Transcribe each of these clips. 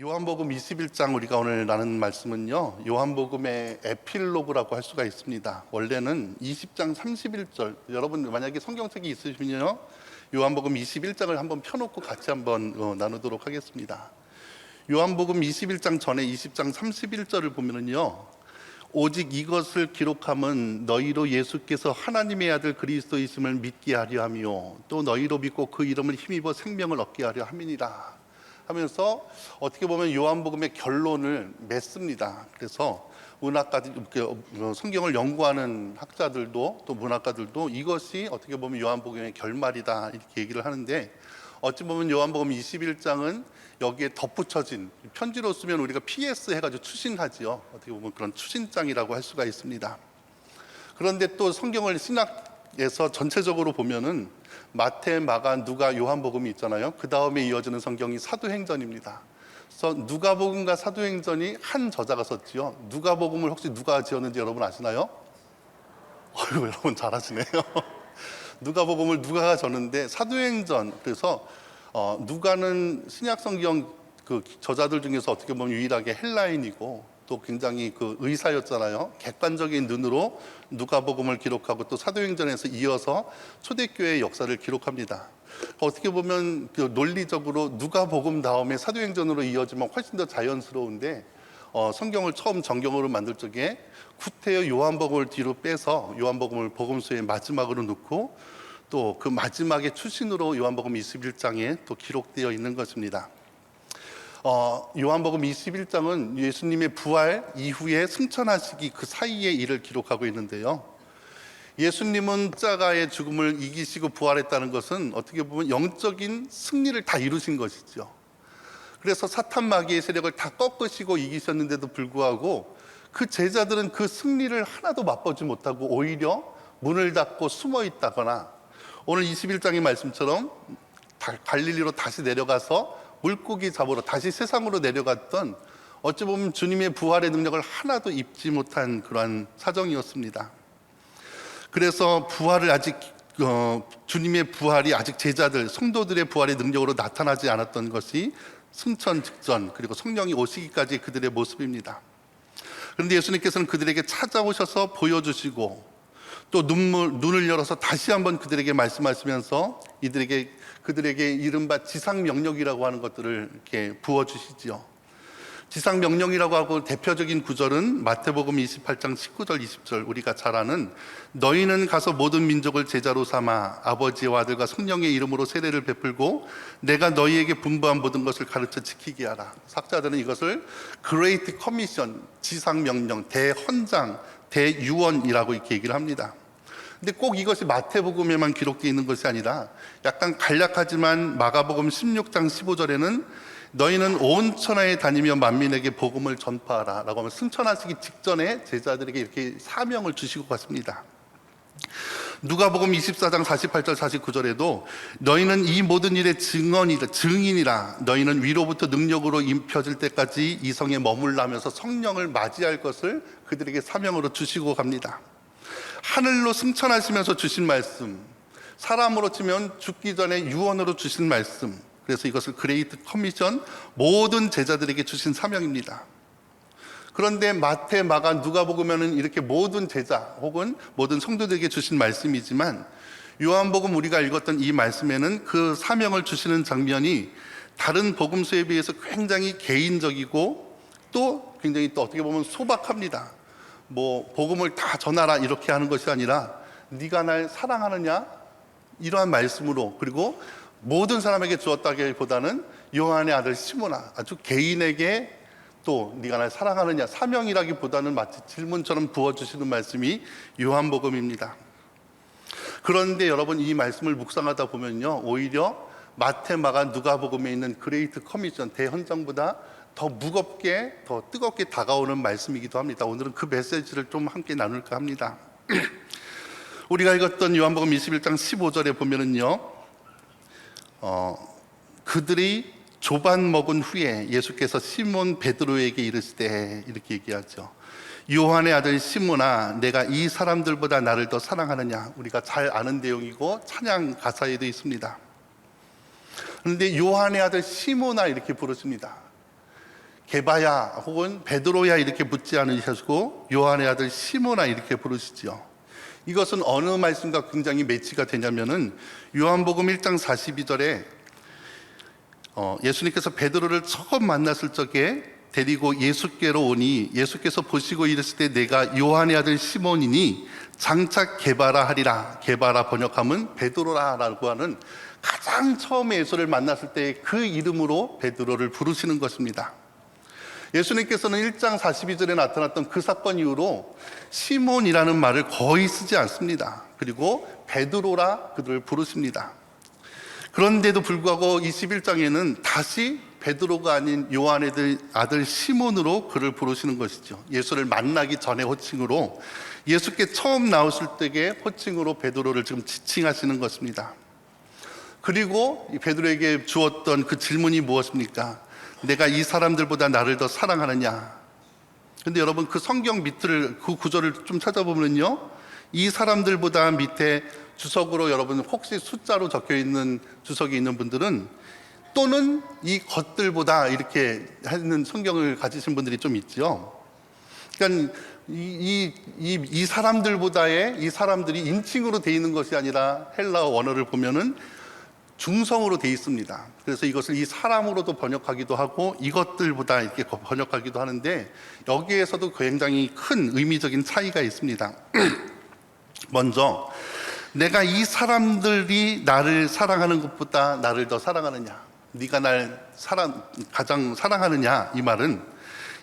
요한복음 21장 우리가 오늘 나눈 말씀은요, 요한복음의 에필로그라고 할 수가 있습니다. 원래는 20장 31절, 여러분 만약에 성경책이 있으시면요, 요한복음 21장을 한번 펴놓고 같이 한번 나누도록 하겠습니다. 요한복음 21장 전에 20장 31절을 보면은요, 오직 이것을 기록함은 너희로 예수께서 하나님의 아들 그리스도이심을 믿게 하려 하며 또 너희로 믿고 그 이름을 힘입어 생명을 얻게 하려 함이니라 하면서 어떻게 보면 요한복음의 결론을 맺습니다. 그래서 문학가들, 성경을 연구하는 학자들도 또 문학가들도 이것이 어떻게 보면 요한복음의 결말이다 이렇게 얘기를 하는데, 어찌 보면 요한복음 21장은 여기에 덧붙여진, 편지로 쓰면 우리가 PS 해가지고 추신하지요. 어떻게 보면 그런 추신장이라고 할 수가 있습니다. 그런데 또 성경을 신학에서 전체적으로 보면은 마태, 마가, 누가, 요한복음이 있잖아요. 그 다음에 이어지는 성경이 사도행전입니다. 그래서 누가복음과 사도행전이 한 저자가 썼지요. 누가복음을 혹시 누가 지었는지 여러분 아시나요? 여러분 잘하시네요. 누가복음을 누가가 졌는데 사도행전, 그래서 누가는 신약 성경 그 저자들 중에서 어떻게 보면 유일하게 헬라인이고 또 굉장히 그 의사였잖아요. 객관적인 눈으로 누가복음을 기록하고 또 사도행전에서 이어서 초대교회의 역사를 기록합니다. 어떻게 보면 그 논리적으로 누가복음 다음에 사도행전으로 이어지면 훨씬 더 자연스러운데, 성경을 처음 정경으로 만들 적에 구태여 요한복음을 뒤로 빼서 요한복음을 복음서의 마지막으로 넣고 또 그 마지막에 추신으로 요한복음 21장에 또 기록되어 있는 것입니다. 요한복음 21장은 예수님의 부활 이후에 승천하시기 그 사이의 일을 기록하고 있는데요, 예수님은 십자가의 죽음을 이기시고 부활했다는 것은 어떻게 보면 영적인 승리를 다 이루신 것이죠. 그래서 사탄 마귀의 세력을 다 꺾으시고 이기셨는데도 불구하고 그 제자들은 그 승리를 하나도 맛보지 못하고 오히려 문을 닫고 숨어 있다거나, 오늘 21장의 말씀처럼 갈릴리로 다시 내려가서 물고기 잡으러 다시 세상으로 내려갔던, 어찌 보면 주님의 부활의 능력을 하나도 입지 못한 그러한 사정이었습니다. 그래서 부활을 아직 주님의 부활이 아직 제자들, 성도들의 부활의 능력으로 나타나지 않았던 것이 승천 직전 그리고 성령이 오시기까지 그들의 모습입니다. 그런데 예수님께서는 그들에게 찾아오셔서 보여주시고 또 눈을 열어서 다시 한번 그들에게 말씀하시면서 그들에게 이른바 지상명령이라고 하는 것들을 이렇게 부어주시죠. 지상명령이라고 하고 대표적인 구절은 마태복음 28장 19절 20절, 우리가 잘 아는 너희는 가서 모든 민족을 제자로 삼아 아버지와 아들과 성령의 이름으로 세례를 베풀고 내가 너희에게 분부한 모든 것을 가르쳐 지키게 하라. 학자들은 이것을 Great Commission, 지상명령, 대헌장, 대유언이라고 이렇게 얘기를 합니다. 근데 꼭 이것이 마태복음에만 기록되어 있는 것이 아니라 약간 간략하지만 마가복음 16장 15절에는 너희는 온 천하에 다니며 만민에게 복음을 전파하라 라고 하면 승천하시기 직전에 제자들에게 이렇게 사명을 주시고 갔습니다. 누가복음 24장 48절 49절에도 너희는 이 모든 일의 증인이라 너희는 위로부터 능력으로 입혀질 때까지 이 성에 머물라면서 성령을 맞이할 것을 그들에게 사명으로 주시고 갑니다. 하늘로 승천하시면서 주신 말씀, 사람으로 치면 죽기 전에 유언으로 주신 말씀, 그래서 이것을 그레이트 커미션, 모든 제자들에게 주신 사명입니다. 그런데 마태, 마가, 누가복음에는 이렇게 모든 제자 혹은 모든 성도들에게 주신 말씀이지만, 요한복음 우리가 읽었던 이 말씀에는 그 사명을 주시는 장면이 다른 복음서에 비해서 굉장히 개인적이고 또 굉장히 또 어떻게 보면 소박합니다. 복음을 다 전하라 이렇게 하는 것이 아니라 네가 날 사랑하느냐 이러한 말씀으로, 그리고 모든 사람에게 주었다기보다는 요한의 아들 시몬아, 아주 개인에게 또 네가 날 사랑하느냐, 사명이라기보다는 마치 질문처럼 부어주시는 말씀이 요한복음입니다. 그런데 여러분, 이 말씀을 묵상하다 보면요, 오히려 마태, 마가, 누가복음에 있는 그레이트 커미션, 대헌장보다 더 무겁게, 더 뜨겁게 다가오는 말씀이기도 합니다. 오늘은 그 메시지를 좀 함께 나눌까 합니다. 우리가 읽었던 요한복음 21장 15절에 보면은요, 그들이 조반 먹은 후에 예수께서 시몬 베드로에게 이르시되, 이렇게 얘기하죠. 요한의 아들 시몬아, 내가 이 사람들보다 나를 더 사랑하느냐. 우리가 잘 아는 내용이고 찬양 가사에도 있습니다. 그런데 요한의 아들 시몬아 이렇게 부르십니다. 게바야 혹은 베드로야 이렇게 묻지 않으시고 요한의 아들 시몬아 이렇게 부르시죠. 이것은 어느 말씀과 굉장히 매치가 되냐면은 요한복음 1장 42절에 예수님께서 베드로를 처음 만났을 적에 데리고 예수께로 오니 예수께서 보시고 이르시되 내가 요한의 아들 시몬이니 장차 게바라 하리라. 게바라 번역하면 베드로라라고 하는 가장 처음에 예수를 만났을 때 그 이름으로 베드로를 부르시는 것입니다. 예수님께서는 1장 42절에 나타났던 그 사건 이후로 시몬이라는 말을 거의 쓰지 않습니다. 그리고 베드로라 그를 부르십니다. 그런데도 불구하고 21장에는 다시 베드로가 아닌 요한의 아들 시몬으로 그를 부르시는 것이죠. 예수를 만나기 전에 호칭으로, 예수께 처음 나오실 때의 호칭으로 베드로를 지금 지칭하시는 것입니다. 그리고 베드로에게 주었던 그 질문이 무엇입니까? 내가 이 사람들보다 나를 더 사랑하느냐? 근데 여러분 그 성경 밑을, 그 구절을 좀 찾아보면요, 이 사람들보다 밑에 주석으로 여러분 혹시 숫자로 적혀 있는 주석이 있는 분들은 또는 이 것들보다 이렇게 하는 성경을 가지신 분들이 좀 있죠. 그러니까 이 사람들보다의, 이 사람들이 인칭으로 되어 있는 것이 아니라 헬라어 원어를 보면은 중성으로 되어 있습니다. 그래서 이것을 이 사람으로도 번역하기도 하고 이것들보다 이렇게 번역하기도 하는데, 여기에서도 굉장히 큰 의미적인 차이가 있습니다. 먼저 내가 이 사람들이 나를 사랑하는 것보다 나를 더 사랑하느냐, 네가 날 가장 사랑하느냐, 이 말은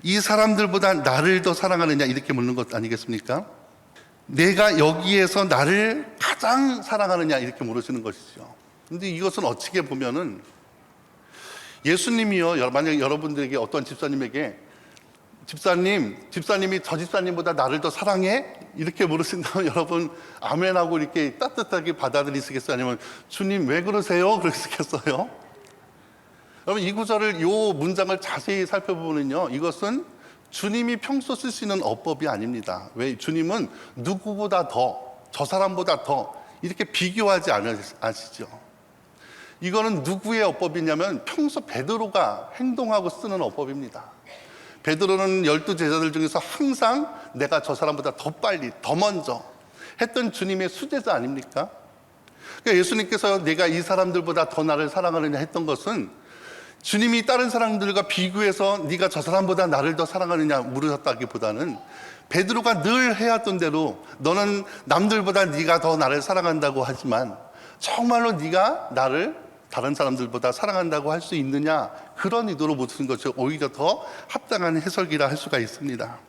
이 사람들보다 나를 더 사랑하느냐 이렇게 묻는 것 아니겠습니까? 내가 여기에서 나를 가장 사랑하느냐 이렇게 물으시는 것이죠. 근데 이것은 어떻게 보면은 예수님이요, 만약에 여러분들에게 어떤 집사님에게 집사님이 저 집사님보다 나를 더 사랑해? 이렇게 물으신다면 여러분 아멘하고 이렇게 따뜻하게 받아들이시겠어요? 아니면 주님 왜 그러세요? 그러시겠어요? 여러분 이 구절을, 이 문장을 자세히 살펴보면요, 이것은 주님이 평소 쓰시는 어법이 아닙니다. 왜? 주님은 누구보다 더, 저 사람보다 더 이렇게 비교하지 않으시죠. 이거는 누구의 어법이냐면 평소 베드로가 행동하고 쓰는 어법입니다. 베드로는 12제자들 중에서 항상 내가 저 사람보다 더 빨리, 더 먼저 했던 주님의 수제자 아닙니까? 그러니까 예수님께서 내가 이 사람들보다 더 나를 사랑하느냐 했던 것은 주님이 다른 사람들과 비교해서 네가 저 사람보다 나를 더 사랑하느냐 물으셨다기보다는 베드로가 늘 해왔던 대로 너는 남들보다 네가 더 나를 사랑한다고 하지만 정말로 네가 나를 다른 사람들보다 사랑한다고 할 수 있느냐, 그런 의도로 묻는 것이 오히려 더 합당한 해석이라 할 수가 있습니다.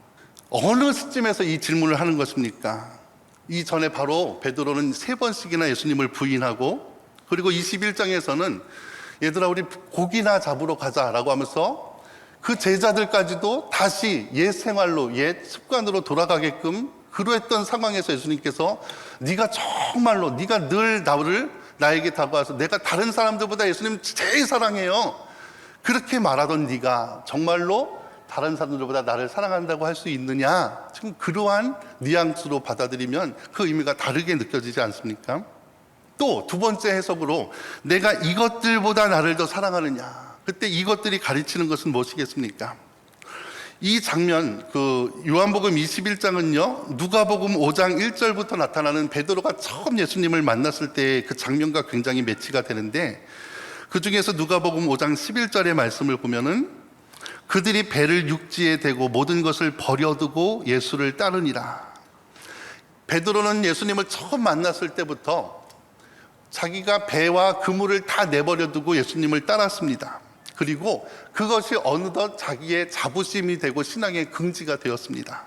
어느 시점에서 이 질문을 하는 것입니까? 이전에 바로 베드로는 3번씩이나 예수님을 부인하고, 그리고 21장에서는 얘들아 우리 고기나 잡으러 가자라고 하면서 그 제자들까지도 다시 옛 생활로, 옛 습관으로 돌아가게끔 그러했던 상황에서 예수님께서 네가 정말로, 네가 늘 나에게 다가와서 내가 다른 사람들보다 예수님 제일 사랑해요, 그렇게 말하던 네가 정말로 다른 사람들보다 나를 사랑한다고 할 수 있느냐, 지금 그러한 뉘앙스로 받아들이면 그 의미가 다르게 느껴지지 않습니까? 또 두 번째 해석으로 내가 이것들보다 나를 더 사랑하느냐, 그때 이것들이 가르치는 것은 무엇이겠습니까? 이 장면, 요한복음 21장은요 누가복음 5장 1절부터 나타나는 베드로가 처음 예수님을 만났을 때 그 장면과 굉장히 매치가 되는데, 그 중에서 누가복음 5장 11절의 말씀을 보면은 그들이 배를 육지에 대고 모든 것을 버려두고 예수를 따르니라. 베드로는 예수님을 처음 만났을 때부터 자기가 배와 그물을 다 내버려두고 예수님을 따랐습니다. 그리고 그것이 어느덧 자기의 자부심이 되고 신앙의 긍지가 되었습니다.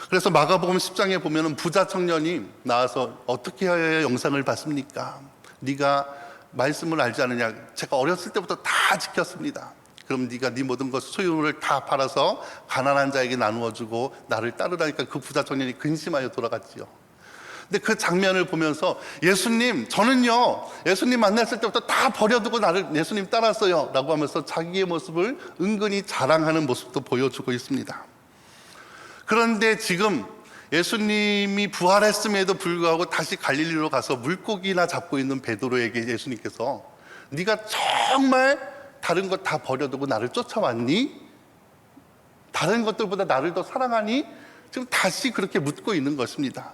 그래서 마가복음 10장에 보면 부자 청년이 나와서 어떻게 해야 영상을 봤습니까? 네가 말씀을 알지 않느냐? 제가 어렸을 때부터 다 지켰습니다. 그럼 네가 네 모든 것 소유를 다 팔아서 가난한 자에게 나누어주고 나를 따르라니까 그 부자 청년이 근심하여 돌아갔지요. 근데 그 장면을 보면서 저는요 예수님 만났을 때부터 다 버려두고 나를 예수님 따랐어요 라고 하면서 자기의 모습을 은근히 자랑하는 모습도 보여주고 있습니다. 그런데 지금 예수님이 부활했음에도 불구하고 다시 갈릴리로 가서 물고기나 잡고 있는 베드로에게 예수님께서 네가 정말 다른 것 다 버려두고 나를 쫓아왔니? 다른 것들보다 나를 더 사랑하니? 지금 다시 그렇게 묻고 있는 것입니다.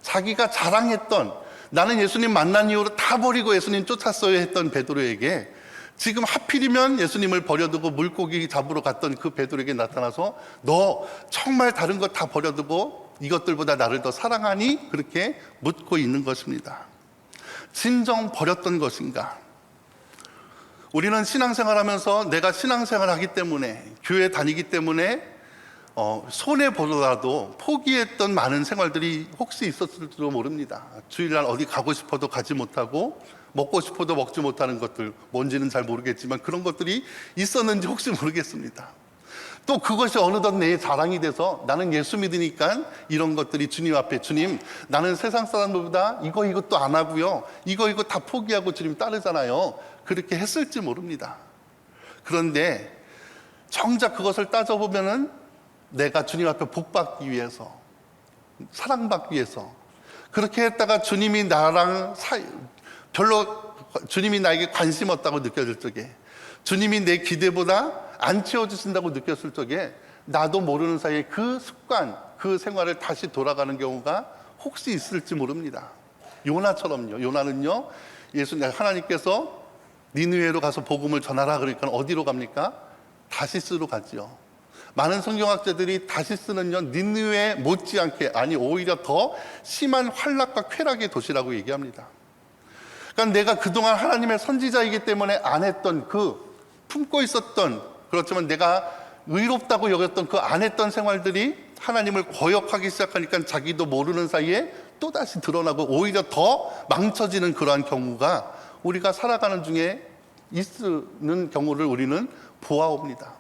자기가 자랑했던, 나는 예수님 만난 이후로 다 버리고 예수님 쫓았어야 했던 베드로에게 지금 하필이면 예수님을 버려두고 물고기 잡으러 갔던 그 베드로에게 나타나서 너 정말 다른 것 다 버려두고 이것들보다 나를 더 사랑하니? 그렇게 묻고 있는 것입니다. 진정 버렸던 것인가? 우리는 신앙생활하면서 내가 신앙생활하기 때문에, 교회 다니기 때문에 손해보더라도 포기했던 많은 생활들이 혹시 있었을지도 모릅니다. 주일날 어디 가고 싶어도 가지 못하고 먹고 싶어도 먹지 못하는 것들, 뭔지는 잘 모르겠지만 그런 것들이 있었는지 혹시 모르겠습니다. 또 그것이 어느덧 내 자랑이 돼서 나는 예수 믿으니까 이런 것들이 주님 앞에, 주님 나는 세상 사람들보다 이것도 안 하고요, 이거 다 포기하고 주님 따르잖아요, 그렇게 했을지 모릅니다. 그런데 정작 그것을 따져보면은 내가 주님 앞에 복받기 위해서, 사랑받기 위해서 그렇게 했다가 주님이 나랑 별로 주님이 나에게 관심 없다고 느껴질 적에, 주님이 내 기대보다 안 채워주신다고 느꼈을 적에 나도 모르는 사이에 그 습관, 그 생활을 다시 돌아가는 경우가 혹시 있을지 모릅니다. 요나처럼요. 요나는요, 하나님께서 니느웨로 가서 복음을 전하라 그러니까 어디로 갑니까? 다시스로 가지요. 많은 성경학자들이 다시스는요, 니느웨 못지않게, 아니 오히려 더 심한 환락과 쾌락의 도시라고 얘기합니다. 그러니까 내가 그동안 하나님의 선지자이기 때문에 안 했던, 품고 있었던, 그렇지만 내가 의롭다고 여겼던 그 안 했던 생활들이 하나님을 거역하기 시작하니까 자기도 모르는 사이에 또다시 드러나고 오히려 더 망쳐지는 그러한 경우가 우리가 살아가는 중에 있는 경우를 우리는 보아옵니다.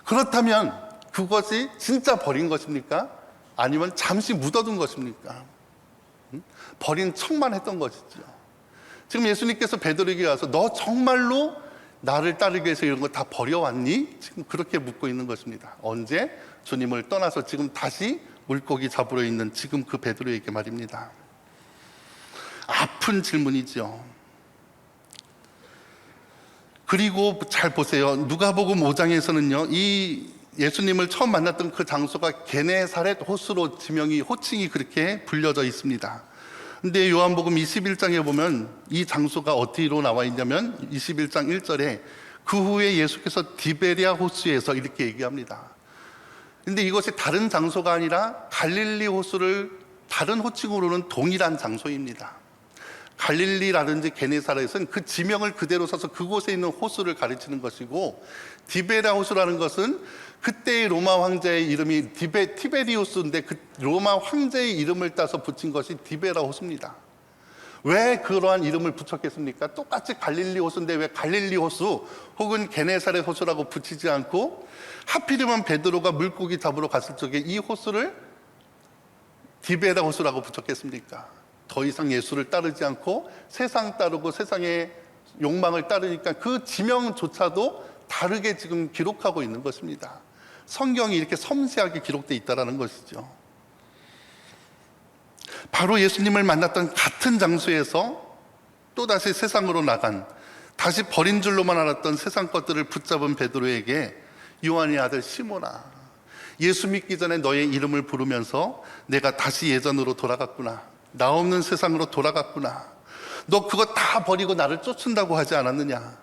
그렇다면 그것이 진짜 버린 것입니까? 아니면 잠시 묻어둔 것입니까? 버린 척만 했던 것이죠. 지금 예수님께서 베드로에게 와서 너 정말로 나를 따르기 위해서 이런 거 다 버려왔니? 지금 그렇게 묻고 있는 것입니다. 언제? 주님을 떠나서 지금 다시 물고기 잡으러 있는 지금 그 베드로에게 말입니다. 아픈 질문이죠. 그리고 잘 보세요. 누가복음 5장에서는요, 이 예수님을 처음 만났던 그 장소가 게네사렛 호수로 호칭이 그렇게 불려져 있습니다. 근데 요한복음 21장에 보면 이 장소가 어디로 나와 있냐면 21장 1절에 그 후에 예수께서 디베리아 호수에서 이렇게 얘기합니다. 근데 이것이 다른 장소가 아니라 갈릴리 호수를 다른 호칭으로는 동일한 장소입니다. 갈릴리라든지 게네사렛은 그 지명을 그대로 써서 그곳에 있는 호수를 가리키는 것이고, 디베리아 호수라는 것은 그때의 로마 황제의 이름이 티베리우스인데 그 로마 황제의 이름을 따서 붙인 것이 디베라 호수입니다. 왜 그러한 이름을 붙였겠습니까? 똑같이 갈릴리 호수인데 왜 갈릴리 호수 혹은 게네사렛 호수라고 붙이지 않고 하필이면 베드로가 물고기 잡으러 갔을 적에 이 호수를 디베라 호수라고 붙였겠습니까? 더 이상 예수를 따르지 않고 세상 따르고 세상의 욕망을 따르니까 그 지명조차도 다르게 지금 기록하고 있는 것입니다. 성경이 이렇게 섬세하게 기록되어 있다는 것이죠. 바로 예수님을 만났던 같은 장소에서 또다시 세상으로 나간, 다시 버린 줄로만 알았던 세상 것들을 붙잡은 베드로에게 요한의 아들 시몬아, 예수 믿기 전에 너의 이름을 부르면서 내가 다시 예전으로 돌아갔구나, 나 없는 세상으로 돌아갔구나, 너 그거 다 버리고 나를 쫓는다고 하지 않았느냐,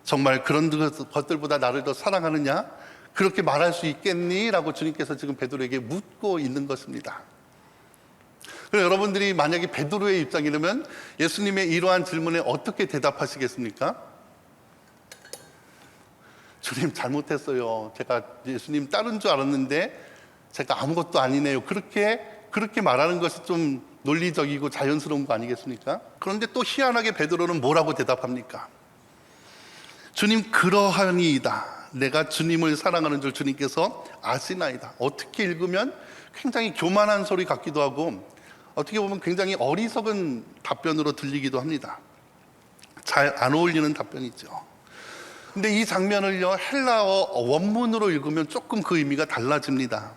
정말 그런 것들보다 나를 더 사랑하느냐, 그렇게 말할 수 있겠니? 라고 주님께서 지금 베드로에게 묻고 있는 것입니다. 그럼 여러분들이 만약에 베드로의 입장이라면 예수님의 이러한 질문에 어떻게 대답하시겠습니까? 주님 잘못했어요. 제가 예수님 따른 줄 알았는데 제가 아무것도 아니네요. 그렇게 말하는 것이 좀 논리적이고 자연스러운 거 아니겠습니까? 그런데 또 희한하게 베드로는 뭐라고 대답합니까? 주님 그러하니이다. 내가 주님을 사랑하는 줄 주님께서 아시나이다. 어떻게 읽으면 굉장히 교만한 소리 같기도 하고 어떻게 보면 굉장히 어리석은 답변으로 들리기도 합니다. 잘 안 어울리는 답변이죠. 근데 이 장면을요, 헬라어 원문으로 읽으면 조금 그 의미가 달라집니다.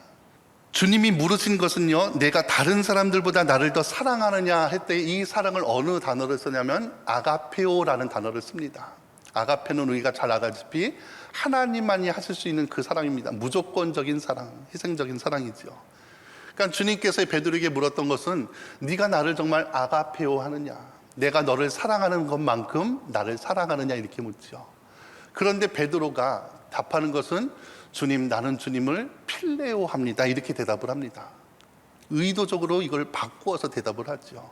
주님이 물으신 것은요, 내가 다른 사람들보다 나를 더 사랑하느냐 할 때 이 사랑을 어느 단어를 쓰냐면 아가페오라는 단어를 씁니다. 아가페는 우리가 잘 알다시피 하나님만이 하실 수 있는 그 사랑입니다. 무조건적인 사랑, 희생적인 사랑이죠. 그러니까 주님께서 베드로에게 물었던 것은 네가 나를 정말 아가페오 하느냐, 내가 너를 사랑하는 것만큼 나를 사랑하느냐, 이렇게 묻죠. 그런데 베드로가 답하는 것은 주님, 나는 주님을 필레오 합니다, 이렇게 대답을 합니다. 의도적으로 이걸 바꾸어서 대답을 하죠.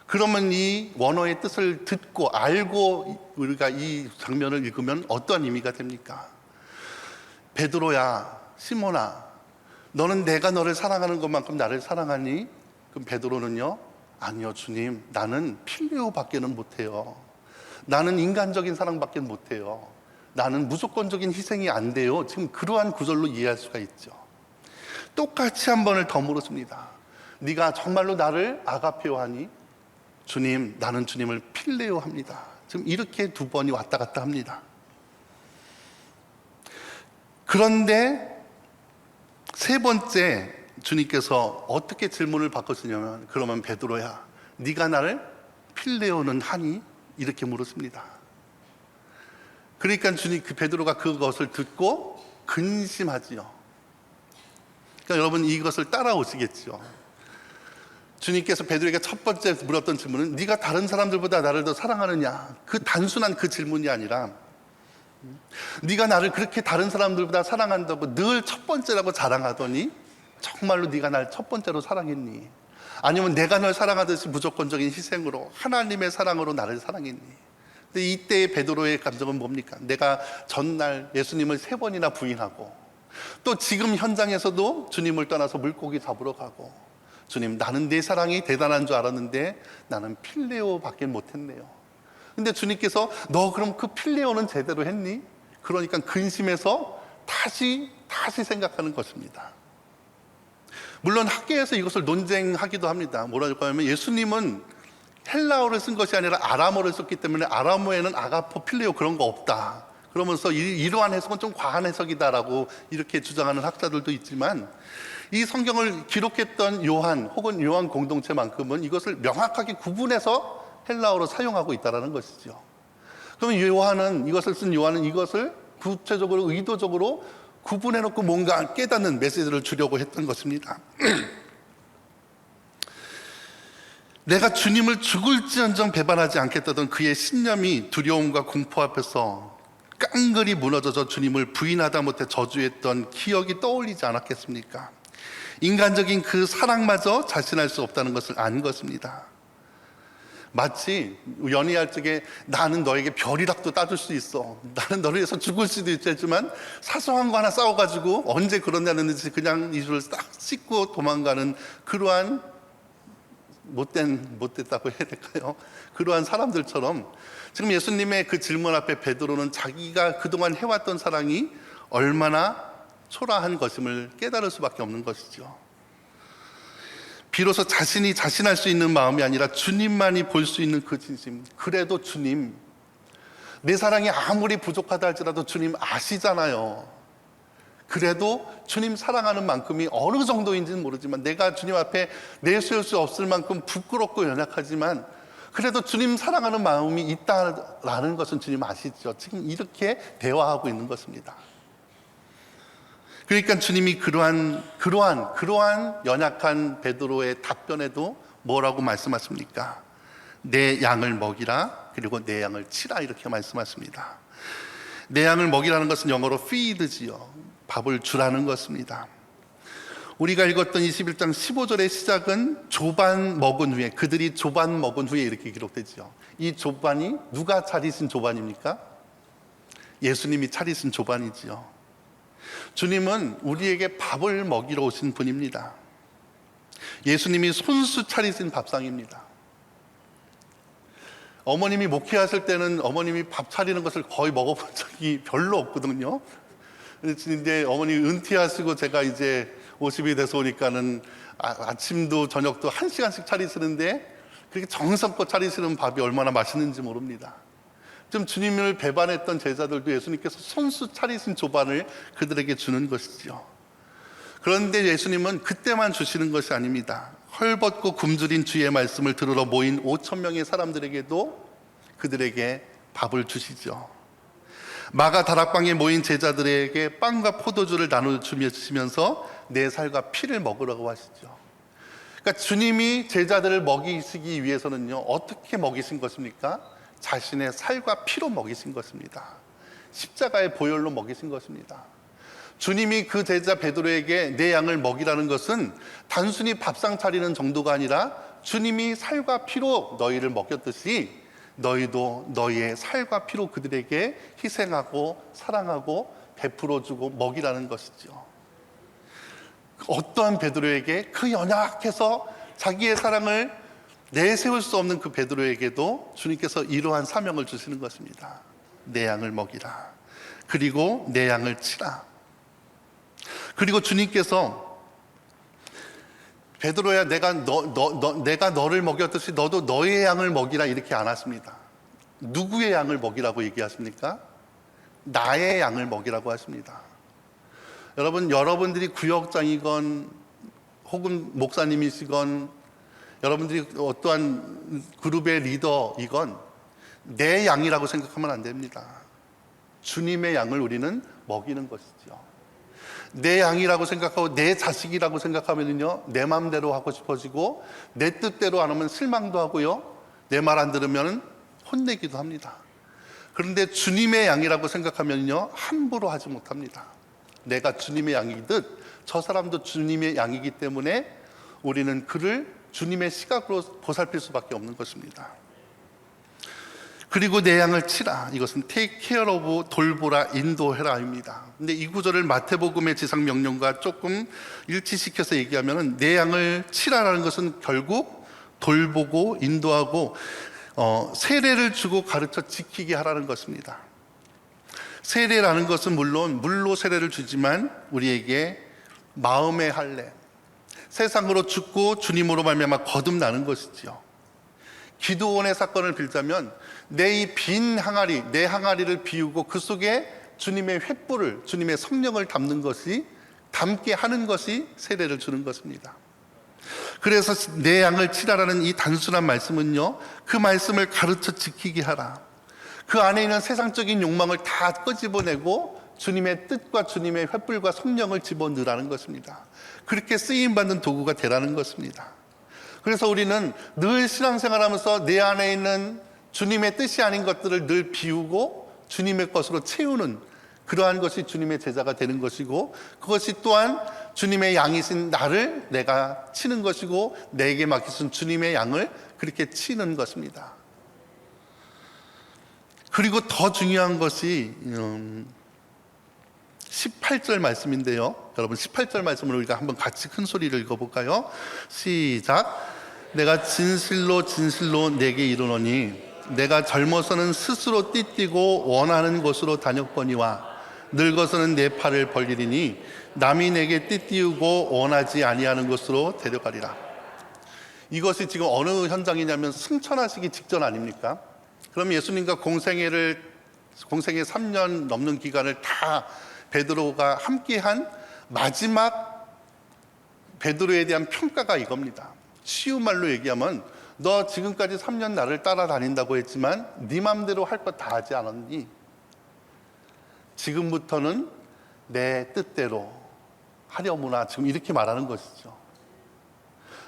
그러면 이 원어의 뜻을 듣고 알고 우리가 이 장면을 읽으면 어떤 의미가 됩니까? 베드로야, 시몬아, 너는 내가 너를 사랑하는 것만큼 나를 사랑하니? 그럼 베드로는요, 아니요 주님, 나는 필레오밖에는 못해요. 나는 인간적인 사랑밖에 못해요. 나는 무조건적인 희생이 안 돼요. 지금 그러한 구절로 이해할 수가 있죠. 똑같이 한 번을 더 물었습니다. 네가 정말로 나를 아가페오 하니? 주님, 나는 주님을 필레오 합니다. 지금 이렇게 두 번이 왔다 갔다 합니다. 그런데 세 번째 주님께서 어떻게 질문을 바꾸시냐면, 그러면 베드로야, 네가 나를 필레오는 하니? 이렇게 물었습니다. 그러니까 주님, 그 베드로가 그것을 듣고 근심하지요. 그러니까 여러분 이것을 따라오시겠죠. 주님께서 베드로에게 첫 번째 물었던 질문은 네가 다른 사람들보다 나를 더 사랑하느냐, 그 단순한 그 질문이 아니라 네가 나를 그렇게 다른 사람들보다 사랑한다고 늘 첫 번째라고 자랑하더니 정말로 네가 날 첫 번째로 사랑했니? 아니면 내가 널 사랑하듯이 무조건적인 희생으로 하나님의 사랑으로 나를 사랑했니? 근데 이때의 베드로의 감정은 뭡니까? 내가 전날 예수님을 3번이나 부인하고 또 지금 현장에서도 주님을 떠나서 물고기 잡으러 가고, 주님, 나는 내 사랑이 대단한 줄 알았는데 나는 필레오밖에 못했네요. 근데 주님께서 너 그럼 그 필레오는 제대로 했니? 그러니까 근심해서 다시 생각하는 것입니다. 물론 학계에서 이것을 논쟁하기도 합니다. 뭐라고 하면 예수님은 헬라어를 쓴 것이 아니라 아람어를 썼기 때문에 아람어에는 아가포, 필레오 그런 거 없다, 그러면서 이러한 해석은 좀 과한 해석이다라고 이렇게 주장하는 학자들도 있지만, 이 성경을 기록했던 요한 혹은 요한 공동체만큼은 이것을 명확하게 구분해서 헬라어로 사용하고 있다는 것이죠. 그러면 이것을 쓴 요한은 이것을 구체적으로 의도적으로 구분해놓고 뭔가 깨닫는 메시지를 주려고 했던 것입니다. 내가 주님을 죽을지언정 배반하지 않겠다던 그의 신념이 두려움과 공포 앞에서 깡그리 무너져서 주님을 부인하다 못해 저주했던 기억이 떠올리지 않았겠습니까? 인간적인 그 사랑마저 자신할 수 없다는 것을 안 것입니다. 마치 연애할 적에 나는 너에게 별이라도 따줄 수 있어, 나는 너를 위해서 죽을 수도 있지만 사소한 거 하나 싸워가지고 언제 그러냐는 듯이 그냥 이불을 딱 씻고 도망가는 그러한 못됐다고 해야 될까요? 그러한 사람들처럼 지금 예수님의 그 질문 앞에 베드로는 자기가 그동안 해왔던 사랑이 얼마나 초라한 것임을 깨달을 수밖에 없는 것이죠. 비로소 자신이 자신할 수 있는 마음이 아니라 주님만이 볼 수 있는 그 진심. 그래도 주님, 내 사랑이 아무리 부족하다 할지라도 주님 아시잖아요. 그래도 주님 사랑하는 만큼이 어느 정도인지는 모르지만 내가 주님 앞에 내세울 수 없을 만큼 부끄럽고 연약하지만 그래도 주님 사랑하는 마음이 있다라는 것은 주님 아시죠. 지금 이렇게 대화하고 있는 것입니다. 그러니까 주님이 그러한 연약한 베드로의 답변에도 뭐라고 말씀하십니까? 내 양을 먹이라, 그리고 내 양을 치라, 이렇게 말씀하십니다. 내 양을 먹이라는 것은 영어로 feed지요. 밥을 주라는 것입니다. 우리가 읽었던 21장 15절의 시작은 조반 먹은 후에, 그들이 조반 먹은 후에 이렇게 기록되죠. 이 조반이 누가 차리신 조반입니까? 예수님이 차리신 조반이지요. 주님은 우리에게 밥을 먹이러 오신 분입니다. 예수님이 손수 차리신 밥상입니다. 어머님이 목회하실 때는 어머님이 밥 차리는 것을 거의 먹어본 적이 별로 없거든요. 근데 어머니 은퇴하시고 제가 이제 50이 돼서 오니까는 아침도 저녁도 1시간씩 차리시는데 그렇게 정성껏 차리시는 밥이 얼마나 맛있는지 모릅니다. 좀 주님을 배반했던 제자들도 예수님께서 손수 차리신 조반을 그들에게 주는 것이죠. 그런데 예수님은 그때만 주시는 것이 아닙니다. 헐벗고 굶주린 주의 말씀을 들으러 모인 5,000명의 사람들에게도 그들에게 밥을 주시죠. 마가 다락방에 모인 제자들에게 빵과 포도주를 나눠주시면서 내 살과 피를 먹으라고 하시죠. 그러니까 주님이 제자들을 먹이시기 위해서는요, 어떻게 먹이신 것입니까? 자신의 살과 피로 먹이신 것입니다. 십자가의 보혈로 먹이신 것입니다. 주님이 그 제자 베드로에게 내 양을 먹이라는 것은 단순히 밥상 차리는 정도가 아니라 주님이 살과 피로 너희를 먹였듯이 너희도 너희의 살과 피로 그들에게 희생하고 사랑하고 베풀어주고 먹이라는 것이죠. 어떠한 베드로에게, 그 연약해서 자기의 사랑을 내세울 수 없는 그 베드로에게도 주님께서 이러한 사명을 주시는 것입니다. 내 양을 먹이라. 그리고 내 양을 치라. 그리고 주님께서 베드로야, 내가 너를 먹였듯이 너도 너의 양을 먹이라 이렇게 안 하십니다. 누구의 양을 먹이라고 얘기하십니까? 나의 양을 먹이라고 하십니다. 여러분, 여러분들이 구역장이건 혹은 목사님이시건 여러분들이 어떠한 그룹의 리더이건 내 양이라고 생각하면 안 됩니다. 주님의 양을 우리는 먹이는 것이죠. 내 양이라고 생각하고 내 자식이라고 생각하면요, 내 마음대로 하고 싶어지고 내 뜻대로 안 하면 실망도 하고요, 내 말 안 들으면 혼내기도 합니다. 그런데 주님의 양이라고 생각하면요, 함부로 하지 못합니다. 내가 주님의 양이듯 저 사람도 주님의 양이기 때문에 우리는 그를 주님의 시각으로 보살필 수밖에 없는 것입니다. 그리고 내 양을 치라. 이것은 take care of, 돌보라, 인도해라입니다. 근데 이 구절을 마태복음의 지상 명령과 조금 일치시켜서 얘기하면 내 양을 치라라는 것은 결국 돌보고 인도하고 세례를 주고 가르쳐 지키게 하라는 것입니다. 세례라는 것은 물론 물로 세례를 주지만 우리에게 마음의 할례, 세상으로 죽고 주님으로 말미암아 거듭나는 것이죠. 기도원의 사건을 빌자면 내 이 빈 항아리, 내 항아리를 비우고 그 속에 주님의 횃불을, 주님의 성령을 담게 하는 것이 세례를 주는 것입니다. 그래서 내 양을 치라라는 이 단순한 말씀은요, 그 말씀을 가르쳐 지키게 하라. 그 안에 있는 세상적인 욕망을 다 끄집어내고 주님의 뜻과 주님의 횃불과 성령을 집어넣으라는 것입니다. 그렇게 쓰임받는 도구가 되라는 것입니다. 그래서 우리는 늘 신앙생활하면서 내 안에 있는 주님의 뜻이 아닌 것들을 늘 비우고 주님의 것으로 채우는 그러한 것이 주님의 제자가 되는 것이고, 그것이 또한 주님의 양이신 나를 내가 치는 것이고 내게 맡기신 주님의 양을 그렇게 치는 것입니다. 그리고 더 중요한 것이 18절 말씀인데요, 여러분 18절 말씀을 우리가 한번 같이 큰 소리를 읽어볼까요? 시작. 내가 진실로 진실로 내게 이르노니 내가 젊어서는 스스로 띠뛰고 원하는 곳으로 다녔거니와 늙어서는 내 팔을 벌리리니 남이 내게 띠띠우고 원하지 아니하는 곳으로 데려가리라. 이것이 지금 어느 현장이냐면 승천하시기 직전 아닙니까? 그럼 예수님과 공생애 3년 넘는 기간을 다 베드로가 함께한 마지막 베드로에 대한 평가가 이겁니다. 쉬운 말로 얘기하면 너 지금까지 3년 나를 따라다닌다고 했지만 네 맘대로 할 거 다 하지 않았니? 지금부터는 내 뜻대로 하려무나, 지금 이렇게 말하는 것이죠.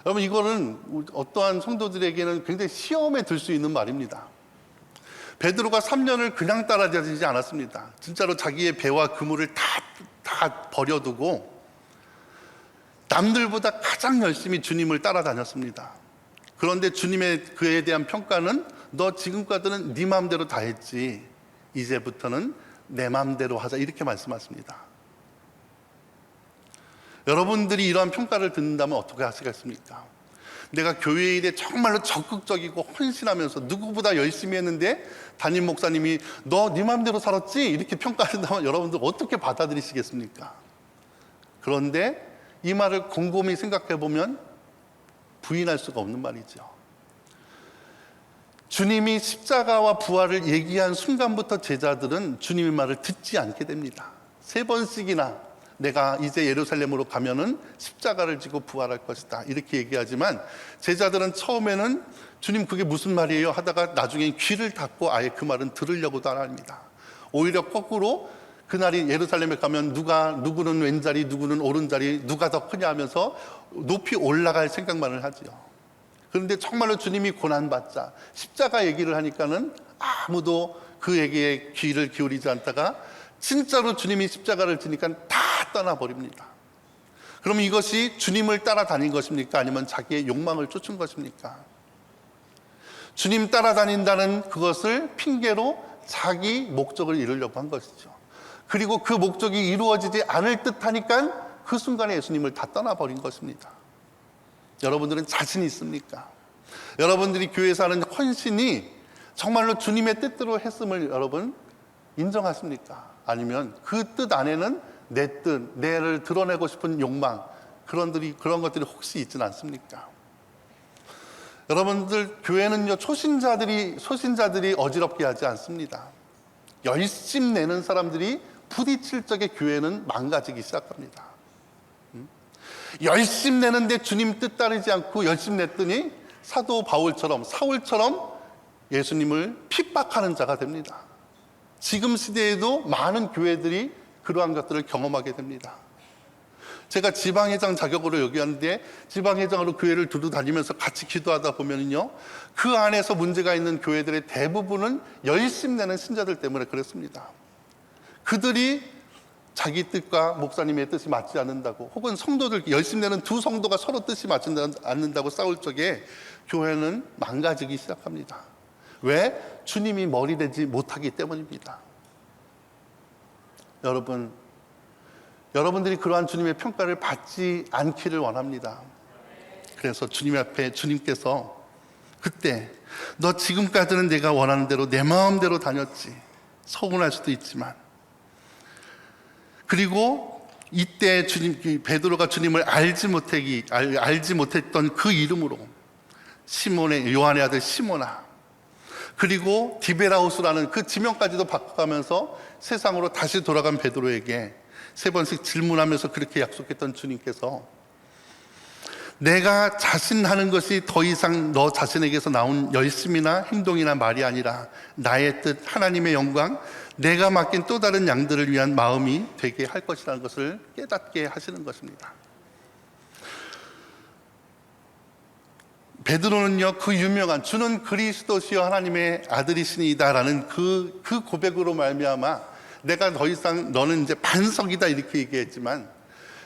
여러분, 이거는 어떠한 성도들에게는 굉장히 시험에 들 수 있는 말입니다. 베드로가 3년을 그냥 따라다니지 않았습니다. 진짜로 자기의 배와 그물을 다 버려두고 남들보다 가장 열심히 주님을 따라다녔습니다. 그런데 주님의 그에 대한 평가는 너 지금까지는 네 마음대로 다 했지, 이제부터는 내 마음대로 하자, 이렇게 말씀하십니다. 여러분들이 이러한 평가를 듣는다면 어떻게 하시겠습니까? 내가 교회 일에 정말로 적극적이고 헌신하면서 누구보다 열심히 했는데 담임 목사님이 너 네 마음대로 살았지? 이렇게 평가한다면 여러분들 어떻게 받아들이시겠습니까? 그런데 이 말을 곰곰이 생각해 보면 부인할 수가 없는 말이죠. 주님이 십자가와 부활을 얘기한 순간부터 제자들은 주님의 말을 듣지 않게 됩니다. 3번씩이나 내가 이제 예루살렘으로 가면은 십자가를 지고 부활할 것이다, 이렇게 얘기하지만 제자들은 처음에는 주님 그게 무슨 말이에요 하다가 나중에 귀를 닫고 아예 그 말은 들으려고도 안 합니다. 오히려 거꾸로 그날이 예루살렘에 가면 누구는 왼자리, 누구는 오른자리, 누가 더 크냐 하면서 높이 올라갈 생각만을 하지요. 그런데 정말로 주님이 고난받자 십자가 얘기를 하니까는 아무도 그 얘기에 귀를 기울이지 않다가 진짜로 주님이 십자가를 지니까 다 떠나버립니다. 그럼 이것이 주님을 따라다닌 것입니까? 아니면 자기의 욕망을 쫓은 것입니까? 주님 따라다닌다는 그것을 핑계로 자기 목적을 이루려고 한 것이죠. 그리고 그 목적이 이루어지지 않을 듯 하니까 그 순간에 예수님을 다 떠나버린 것입니다. 여러분들은 자신 있습니까? 여러분들이 교회에서 하는 헌신이 정말로 주님의 뜻대로 했음을 여러분 인정하십니까? 아니면 그 뜻 안에는 내 뜻, 내를 드러내고 싶은 욕망, 그런 것들이 혹시 있지는 않습니까? 여러분들, 교회는요, 소신자들이 어지럽게 하지 않습니다. 열심 내는 사람들이 부딪힐 적에 교회는 망가지기 시작합니다. 열심 내는데 주님 뜻 따르지 않고 열심 냈더니 사도 사울처럼 예수님을 핍박하는 자가 됩니다. 지금 시대에도 많은 교회들이 그러한 것들을 경험하게 됩니다. 제가 지방회장 자격으로 여기 왔는데 지방회장으로 교회를 두루 다니면서 같이 기도하다 보면요, 그 안에서 문제가 있는 교회들의 대부분은 열심 내는 신자들 때문에 그렇습니다. 그들이 자기 뜻과 목사님의 뜻이 맞지 않는다고, 혹은 성도들 열심 내는 두 성도가 서로 뜻이 맞지 않는다고 싸울 적에 교회는 망가지기 시작합니다. 왜? 주님이 머리 되지 못하기 때문입니다. 여러분들이 그러한 주님의 평가를 받지 않기를 원합니다. 그래서 주님 앞에 주님께서 그때 너 지금까지는 내가 원하는 대로 내 마음대로 다녔지, 서운할 수도 있지만, 그리고 이때 베드로가 주님을 알지 못했던 그 이름으로 요한의 아들 시몬아, 그리고 디베라우스라는 그 지명까지도 바꿔가면서 세상으로 다시 돌아간 베드로에게 3번씩 질문하면서 그렇게 약속했던 주님께서 내가 자신하는 것이 더 이상 너 자신에게서 나온 열심이나 행동이나 말이 아니라 나의 뜻, 하나님의 영광, 내가 맡긴 또 다른 양들을 위한 마음이 되게 할 것이라는 것을 깨닫게 하시는 것입니다. 베드로는요, 그 유명한 주는 그리스도시요 하나님의 아들이시니이다라는 그 고백으로 말미암아 내가 더 이상 너는 이제 반석이다 이렇게 얘기했지만,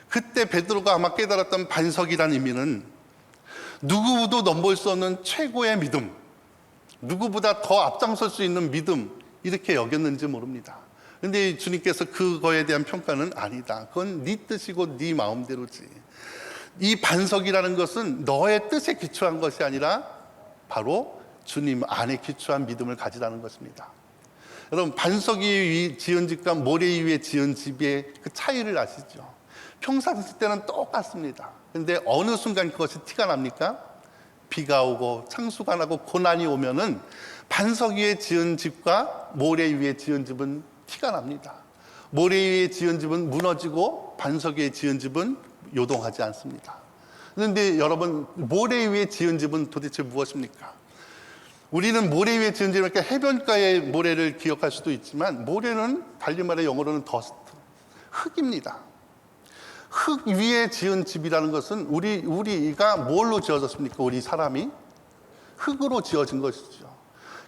그때 베드로가 아마 깨달았던 반석이라는 의미는 누구도 넘볼 수 없는 최고의 믿음, 누구보다 더 앞장설 수 있는 믿음, 이렇게 여겼는지 모릅니다. 그런데 주님께서 그거에 대한 평가는 아니다. 그건 네 뜻이고 네 마음대로지. 이 반석이라는 것은 너의 뜻에 기초한 것이 아니라 바로 주님 안에 기초한 믿음을 가지라는 것입니다. 여러분, 반석 위에 지은 집과 모래 위에 지은 집의 그 차이를 아시죠? 평상시 때는 똑같습니다. 그런데 어느 순간 그것이 티가 납니까? 비가 오고 창수가 나고 고난이 오면은 반석 위에 지은 집과 모래 위에 지은 집은 티가 납니다. 모래 위에 지은 집은 무너지고 반석 위에 지은 집은 요동하지 않습니다. 그런데 여러분, 모래 위에 지은 집은 도대체 무엇입니까? 우리는 모래 위에 지은 집이니까 해변가의 모래를 기억할 수도 있지만, 모래는 달리 말해 영어로는 더스트, 흙입니다. 흙 위에 지은 집이라는 것은 우리가 뭘로 지어졌습니까? 우리 사람이 흙으로 지어진 것이죠.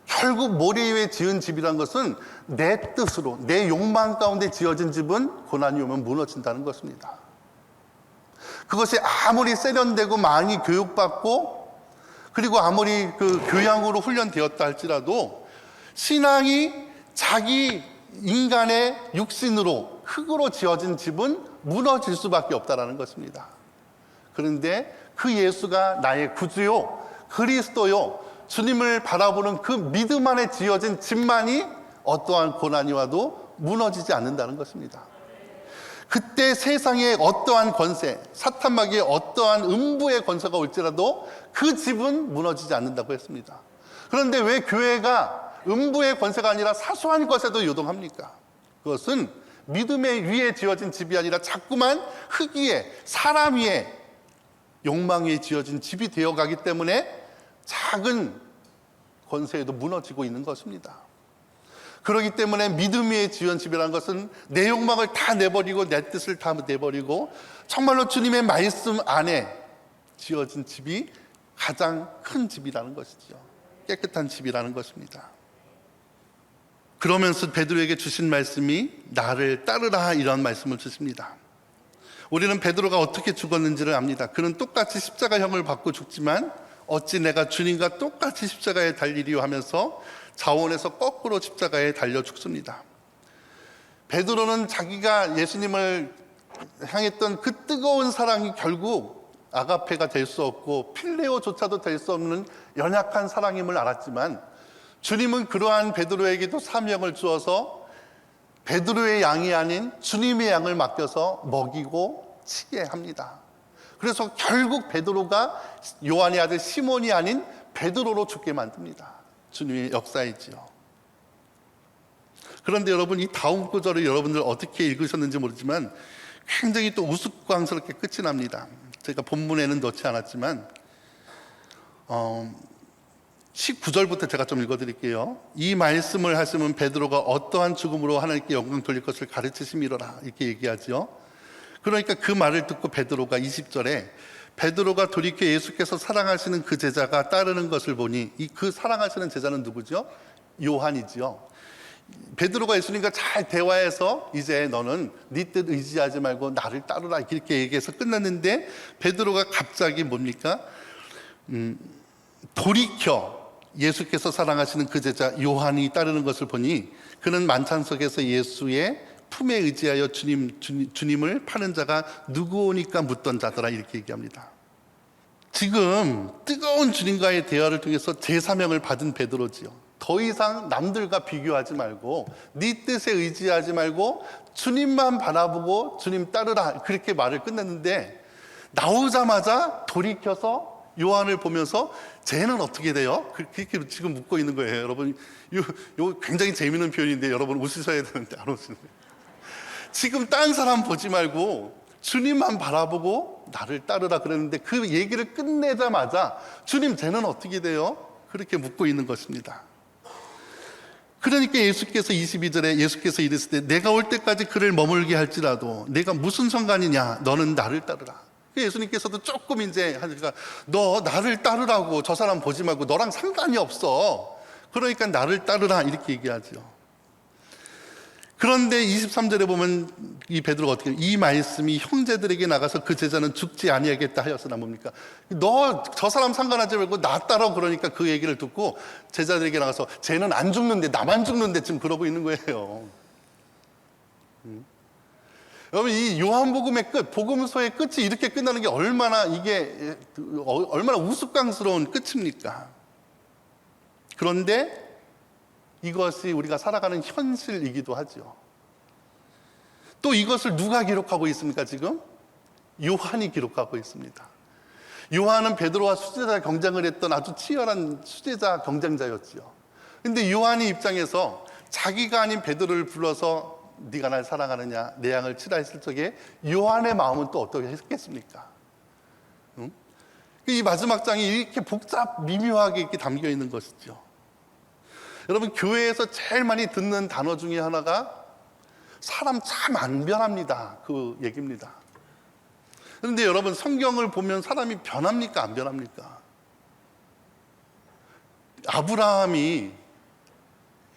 결국 모래 위에 지은 집이라는 것은 내 뜻으로, 내 욕망 가운데 지어진 집은 고난이 오면 무너진다는 것입니다. 그것이 아무리 세련되고 많이 교육받고 그리고 아무리 그 교양으로 훈련되었다 할지라도 신앙이 자기 인간의 육신으로 흙으로 지어진 집은 무너질 수밖에 없다는 것입니다. 그런데 그 예수가 나의 구주요, 그리스도요, 주님을 바라보는 그 믿음 안에 지어진 집만이 어떠한 고난이 와도 무너지지 않는다는 것입니다. 그때 세상에 어떠한 권세, 사탄마귀의 어떠한 음부의 권세가 올지라도 그 집은 무너지지 않는다고 했습니다. 그런데 왜 교회가 음부의 권세가 아니라 사소한 것에도 요동합니까? 그것은 믿음의 위에 지어진 집이 아니라 자꾸만 흙 위에, 사람 위에, 욕망 위에 지어진 집이 되어가기 때문에 작은 권세에도 무너지고 있는 것입니다. 그렇기 때문에 믿음 위에 지은 집이라는 것은 내 욕망을 다 내버리고 내 뜻을 다 내버리고 정말로 주님의 말씀 안에 지어진 집이 가장 큰 집이라는 것이죠. 깨끗한 집이라는 것입니다. 그러면서 베드로에게 주신 말씀이 나를 따르라, 이런 말씀을 주십니다. 우리는 베드로가 어떻게 죽었는지를 압니다. 그는 똑같이 십자가형을 받고 죽지만 어찌 내가 주님과 똑같이 십자가에 달리리요 하면서 자원에서 거꾸로 십자가에 달려 죽습니다. 베드로는 자기가 예수님을 향했던 그 뜨거운 사랑이 결국 아가페가 될 수 없고 필레오조차도 될 수 없는 연약한 사랑임을 알았지만 주님은 그러한 베드로에게도 사명을 주어서 베드로의 양이 아닌 주님의 양을 맡겨서 먹이고 치게 합니다. 그래서 결국 베드로가 요한의 아들 시몬이 아닌 베드로로 죽게 만듭니다. 주님의 역사이지요. 그런데 여러분, 이 다음 구절을 여러분들 어떻게 읽으셨는지 모르지만 굉장히 또 우스꽝스럽게 끝이 납니다. 제가 본문에는 넣지 않았지만 19절부터 제가 좀 읽어드릴게요. 이 말씀을 하시면 베드로가 어떠한 죽음으로 하나님께 영광 돌릴 것을 가르치심이로라, 이렇게 얘기하죠. 그러니까 그 말을 듣고 베드로가 20절에 베드로가 돌이켜 예수께서 사랑하시는 그 제자가 따르는 것을 보니, 이 그 사랑하시는 제자는 누구죠? 요한이지요. 베드로가 예수님과 잘 대화해서 이제 너는 네 뜻 의지하지 말고 나를 따르라, 이렇게 얘기해서 끝났는데 베드로가 갑자기 뭡니까? 돌이켜 예수께서 사랑하시는 그 제자 요한이 따르는 것을 보니 그는 만찬석에서 예수의 품에 의지하여 주님을 파는 자가 누구오니까 묻던 자더라, 이렇게 얘기합니다. 지금 뜨거운 주님과의 대화를 통해서 제사명을 받은 베드로지요. 더 이상 남들과 비교하지 말고 네 뜻에 의지하지 말고 주님만 바라보고 주님 따르라, 그렇게 말을 끝냈는데 나오자마자 돌이켜서 요한을 보면서 쟤는 어떻게 돼요? 그렇게 지금 묻고 있는 거예요. 여러분, 요 굉장히 재미있는 표현인데 여러분 웃으셔야 되는데 안 웃으세요. 지금 딴 사람 보지 말고 주님만 바라보고 나를 따르라 그랬는데 그 얘기를 끝내자마자 주님 쟤는 어떻게 돼요? 그렇게 묻고 있는 것입니다. 그러니까 예수께서 22절에 예수께서 이르시되 내가 올 때까지 그를 머물게 할지라도 내가 무슨 상관이냐, 너는 나를 따르라. 예수님께서도 조금 이제 하니까 너 나를 따르라고, 저 사람 보지 말고 너랑 상관이 없어, 그러니까 나를 따르라, 이렇게 얘기하죠. 그런데 23절에 보면 이 베드로가 어떻게, 이 말씀이 형제들에게 나가서 그 제자는 죽지 아니하겠다 하였으나, 뭡니까? 너 저 사람 상관하지 말고 나 따라, 그러니까 그 얘기를 듣고 제자들에게 나가서 쟤는 안 죽는데 나만 죽는데 지금 그러고 있는 거예요. 여러분, 이 요한복음의 끝, 복음서의 끝이 이렇게 끝나는 게 얼마나 우스꽝스러운 끝입니까? 그런데 이것이 우리가 살아가는 현실이기도 하죠. 또 이것을 누가 기록하고 있습니까? 지금 요한이 기록하고 있습니다. 요한은 베드로와 수제자 경쟁을 했던 아주 치열한 수제자 경쟁자였지요. 근데 요한이 입장에서 자기가 아닌 베드로를 불러서 네가 날 사랑하느냐, 내 양을 치라 했을 적에 요한의 마음은 또 어떻게 했겠습니까? 이 마지막 장이 이렇게 미묘하게 이렇게 담겨 있는 것이죠. 여러분, 교회에서 제일 많이 듣는 단어 중에 하나가 사람 참 안 변합니다, 그 얘기입니다. 그런데 여러분, 성경을 보면 사람이 변합니까, 안 변합니까? 아브라함이,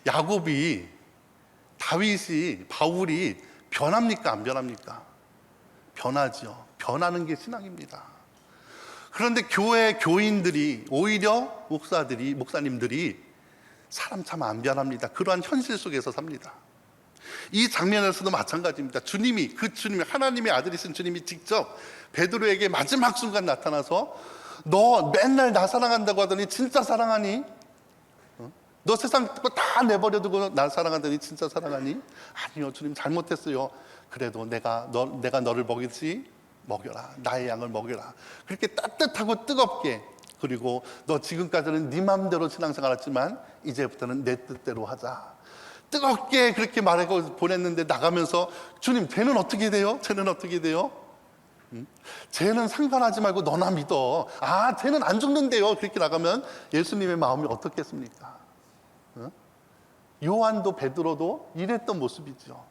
야곱이, 다윗이, 바울이 변합니까, 안 변합니까? 변하죠. 변하는 게 신앙입니다. 그런데 교인들이, 오히려 목사님들이 사람 참 안 변합니다. 그러한 현실 속에서 삽니다. 이 장면에서도 마찬가지입니다. 주님이, 하나님의 아들이신 주님이 직접 베드로에게 마지막 순간 나타나서 너 맨날 나 사랑한다고 하더니 진짜 사랑하니? 너 세상 거 다 내버려두고 나 사랑하더니 진짜 사랑하니? 아니요, 주님 잘못했어요. 그래도 내가 너를 먹여라, 나의 양을 먹여라. 그렇게 따뜻하고 뜨겁게, 그리고 너 지금까지는 네 마음대로 신앙생활 했지만 이제부터는 내 뜻대로 하자, 뜨겁게 그렇게 말하고 보냈는데 나가면서 주님 쟤는 어떻게 돼요? 쟤는 어떻게 돼요? 쟤는 상관하지 말고 너나 믿어. 아, 쟤는 안 죽는데요. 그렇게 나가면 예수님의 마음이 어떻겠습니까? 요한도 베드로도 이랬던 모습이죠.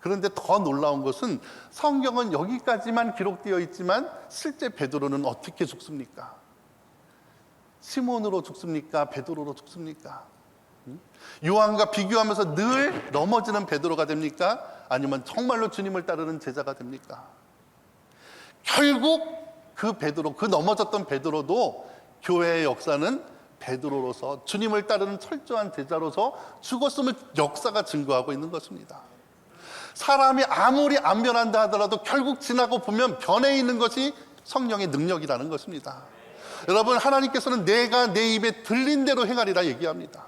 그런데 더 놀라운 것은 성경은 여기까지만 기록되어 있지만 실제 베드로는 어떻게 죽습니까? 시몬으로 죽습니까? 베드로로 죽습니까? 요한과 비교하면서 늘 넘어지는 베드로가 됩니까? 아니면 정말로 주님을 따르는 제자가 됩니까? 결국 그 베드로, 그 넘어졌던 베드로도 교회의 역사는 베드로로서 주님을 따르는 철저한 제자로서 죽었음을 역사가 증거하고 있는 것입니다. 사람이 아무리 안 변한다 하더라도 결국 지나고 보면 변해 있는 것이 성령의 능력이라는 것입니다. 여러분, 하나님께서는 내가 내 입에 들린 대로 행하리라 얘기합니다.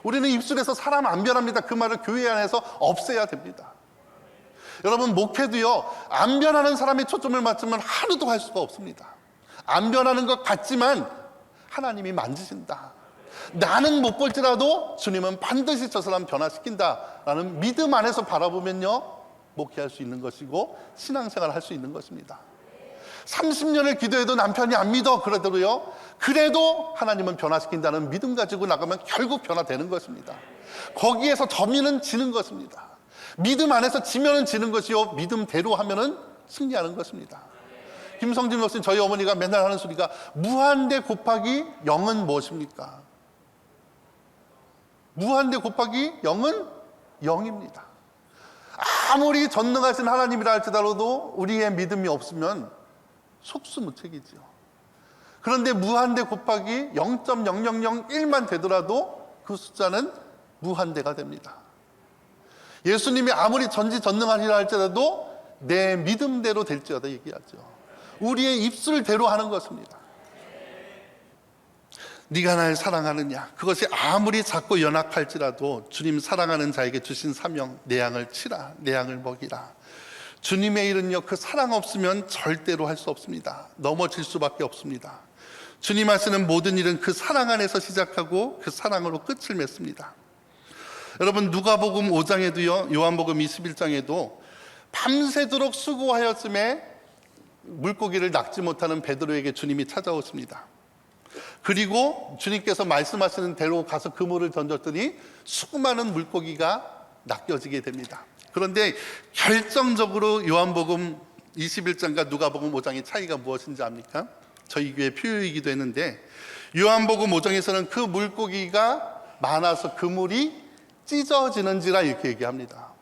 우리는 입술에서 사람 안 변합니다. 그 말을 교회 안에서 없애야 됩니다. 여러분, 목회도요, 안 변하는 사람에 초점을 맞추면 하루도 할 수가 없습니다. 안 변하는 것 같지만 하나님이 만지신다. 나는 못 볼지라도 주님은 반드시 저 사람 변화시킨다라는 믿음 안에서 바라보면요, 목회할 수 있는 것이고 신앙생활을 할 수 있는 것입니다. 30년을 기도해도 남편이 안 믿어 그러더라도요, 그래도 하나님은 변화시킨다는 믿음 가지고 나가면 결국 변화되는 것입니다. 거기에서 점이는 지는 것입니다. 믿음 안에서 지면은 지는 것이요, 믿음대로 하면은 승리하는 것입니다. 김성진 목사님, 저희 어머니가 맨날 하는 소리가 무한대 곱하기 0은 무엇입니까? 무한대 곱하기 0은 0입니다. 아무리 전능하신 하나님이라 할지라도 우리의 믿음이 없으면 속수무책이죠. 그런데 무한대 곱하기 0.0001만 되더라도 그 숫자는 무한대가 됩니다. 예수님이 아무리 전지전능하시라 할지라도 내 믿음대로 될지어다 얘기하죠. 우리의 입술대로 하는 것입니다. 네가 날 사랑하느냐, 그것이 아무리 작고 연약할지라도 주님 사랑하는 자에게 주신 사명, 내 양을 치라, 내 양을 먹이라. 주님의 일은요, 그 사랑 없으면 절대로 할 수 없습니다. 넘어질 수밖에 없습니다. 주님 하시는 모든 일은 그 사랑 안에서 시작하고 그 사랑으로 끝을 맺습니다. 여러분, 누가복음 5장에도요, 요한복음 21장에도 밤새도록 수고하였음에 물고기를 낚지 못하는 베드로에게 주님이 찾아오십니다. 그리고 주님께서 말씀하시는 대로 가서 그물을 던졌더니 수많은 물고기가 낚여지게 됩니다. 그런데 결정적으로 요한복음 21장과 누가복음 5장의 차이가 무엇인지 압니까? 저희 교회 표요이기도 했는데, 요한복음 5장에서는 그 물고기가 많아서 그물이 찢어지는지라 이렇게 얘기합니다.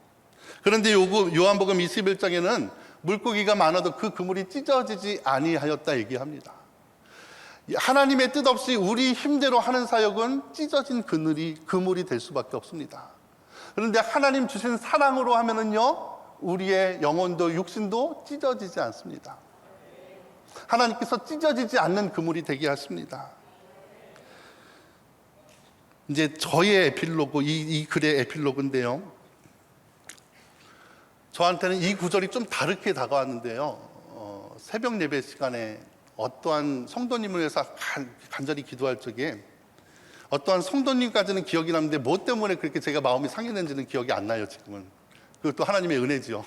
그런데 요한복음 21장에는 물고기가 많아도 그 그물이 찢어지지 아니하였다 얘기합니다. 하나님의 뜻 없이 우리 힘대로 하는 사역은 찢어진 그물이 될 수밖에 없습니다. 그런데 하나님 주신 사랑으로 하면은요, 우리의 영혼도 육신도 찢어지지 않습니다. 하나님께서 찢어지지 않는 그물이 되게 하십니다. 이제 저의 에필로그, 이 글의 에필로그인데요, 저한테는 이 구절이 좀 다르게 다가왔는데요, 새벽 예배 시간에 어떠한 성도님을 위해서 간절히 기도할 적에 어떠한 성도님까지는 기억이 나는데 뭐 때문에 그렇게 제가 마음이 상했는지는 기억이 안 나요. 지금은. 그것도 하나님의 은혜죠.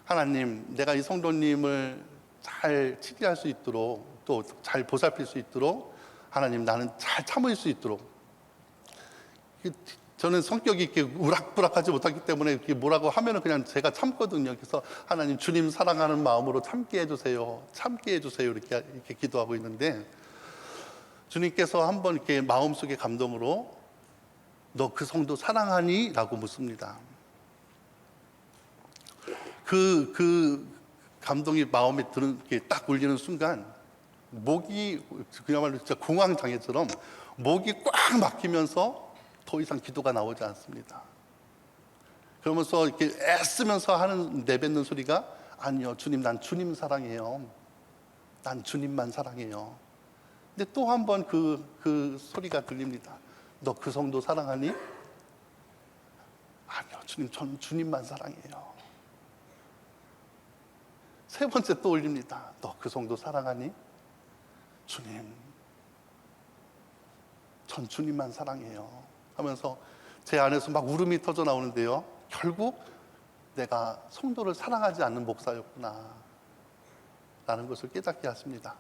하나님, 내가 이 성도님을 잘 치료할 수 있도록, 또 잘 보살필 수 있도록, 하나님, 나는 잘 참을 수 있도록. 저는 성격이 이렇게 우락부락하지 못하기 때문에 이렇게 뭐라고 하면은 그냥 제가 참거든요. 그래서 하나님, 주님 사랑하는 마음으로 참게 해주세요. 참게 해주세요. 이렇게 기도하고 있는데, 주님께서 한번 이렇게 마음속의 감동으로 너 그 성도 사랑하니? 라고 묻습니다. 그 감동이 마음에 이렇게 딱 울리는 순간, 목이 그야말로 진짜 공황장애처럼 목이 꽉 막히면서 더 이상 기도가 나오지 않습니다. 그러면서 이렇게 애쓰면서 내뱉는 소리가, 아니요, 주님, 난 주님 사랑해요. 난 주님만 사랑해요. 근데 또 한 번 그 소리가 들립니다. 너 그 성도 사랑하니? 아니요, 주님, 저는 주님만 사랑해요. 세 번째 또 올립니다. 너 그 성도 사랑하니? 주님, 전 주님만 사랑해요. 하면서 제 안에서 막 울음이 터져 나오는데요, 결국 내가 성도를 사랑하지 않는 목사였구나 라는 것을 깨닫게 하십니다.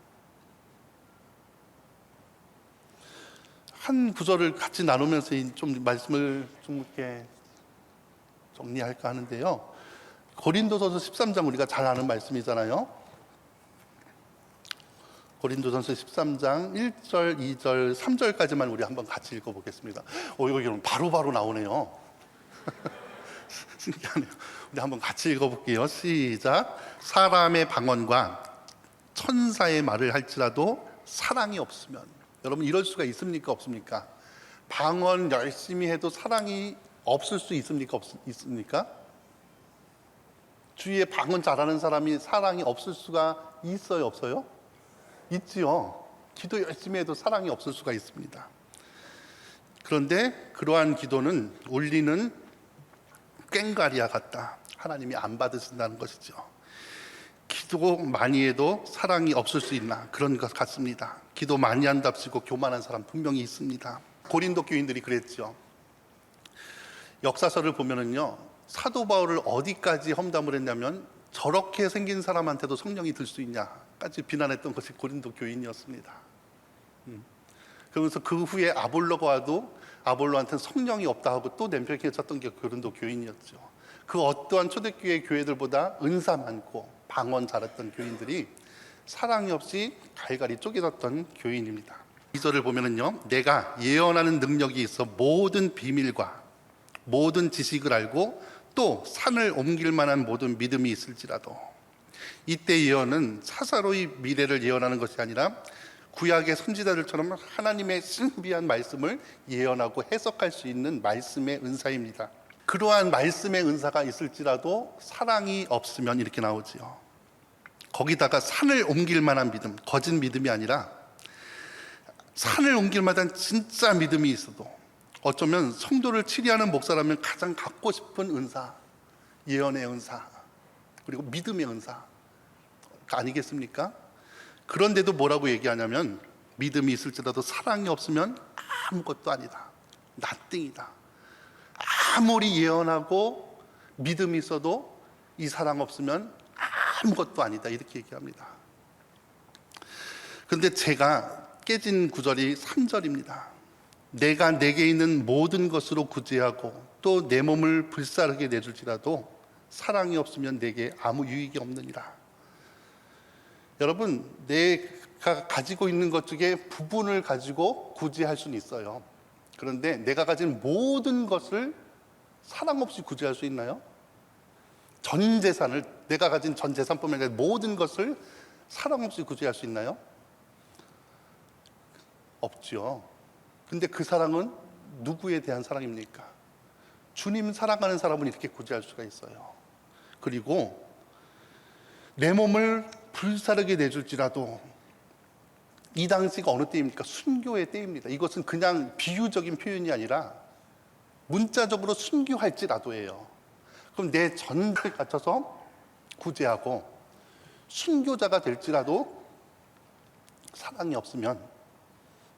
한 구절을 같이 나누면서 좀 말씀을 좀 이렇게 정리할까 하는데요. 고린도전서 13장 우리가 잘 아는 말씀이잖아요. 고린도전서 13장 1절, 2절, 3절까지만 우리 한번 같이 읽어보겠습니다. 이거 바로바로 나오네요. 신기하네요. 우리 한번 같이 읽어볼게요. 시작. 사람의 방언과 천사의 말을 할지라도 사랑이 없으면, 여러분 이럴 수가 있습니까 없습니까? 방언 열심히 해도 사랑이 없을 수 있습니까 있습니까? 주위에 방언 잘하는 사람이 사랑이 없을 수가 있어요 없어요? 있지요. 기도 열심히 해도 사랑이 없을 수가 있습니다. 그런데 그러한 기도는 울리는 꽹과리와 같다. 하나님이 안 받으신다는 것이죠. 기도 많이 해도 사랑이 없을 수 있나? 그런 것 같습니다. 기도 많이 한답시고 교만한 사람 분명히 있습니다. 고린도 교인들이 그랬죠. 역사서를 보면은요, 사도 바울을 어디까지 험담을 했냐면 저렇게 생긴 사람한테도 성령이 들 수 있냐까지 비난했던 것이 고린도 교인이었습니다. 그러면서 그 후에 아볼로가 와도 아볼로한테는 성령이 없다 하고 또 냄새했었던 게 고린도 교인이었죠. 그 어떠한 초대교회 교회들보다 은사 많고 방언 잘했던 교인들이 사랑이 없이 갈갈이 쪼개졌던 교인입니다. 2절을 보면은요, 내가 예언하는 능력이 있어 모든 비밀과 모든 지식을 알고 또 산을 옮길 만한 모든 믿음이 있을지라도. 이때 예언은 사사로이 미래를 예언하는 것이 아니라 구약의 선지자들처럼 하나님의 신비한 말씀을 예언하고 해석할 수 있는 말씀의 은사입니다. 그러한 말씀의 은사가 있을지라도 사랑이 없으면 이렇게 나오지요. 거기다가 산을 옮길 만한 믿음, 거짓 믿음이 아니라 산을 옮길 만한 진짜 믿음이 있어도, 어쩌면 성도를 치리하는 목사라면 가장 갖고 싶은 은사, 예언의 은사, 그리고 믿음의 은사가 아니겠습니까? 그런데도 뭐라고 얘기하냐면 믿음이 있을지라도 사랑이 없으면 아무것도 아니다, nothing이다. 아무리 예언하고 믿음이 있어도 이 사랑 없으면 아무것도 아니다, 이렇게 얘기합니다. 그런데 제가 깨진 구절이 3절입니다. 내가 내게 있는 모든 것으로 구제하고 또 내 몸을 불사르게 내줄지라도 사랑이 없으면 내게 아무 유익이 없느니라. 여러분, 내가 가지고 있는 것 중에 부분을 가지고 구제할 수는 있어요. 그런데 내가 가진 모든 것을 사랑 없이 구제할 수 있나요? 전 재산을, 내가 가진 전 재산뿐만 아니라 모든 것을 사랑 없이 구제할 수 있나요? 없죠. 근데 그 사랑은 누구에 대한 사랑입니까? 주님 사랑하는 사람은 이렇게 구제할 수가 있어요. 그리고 내 몸을 불사르게 내줄지라도, 이 당시가 어느 때입니까? 순교의 때입니다. 이것은 그냥 비유적인 표현이 아니라 문자적으로 순교할지라도예요. 그럼 내 전을 갖춰서 구제하고 순교자가 될지라도 사랑이 없으면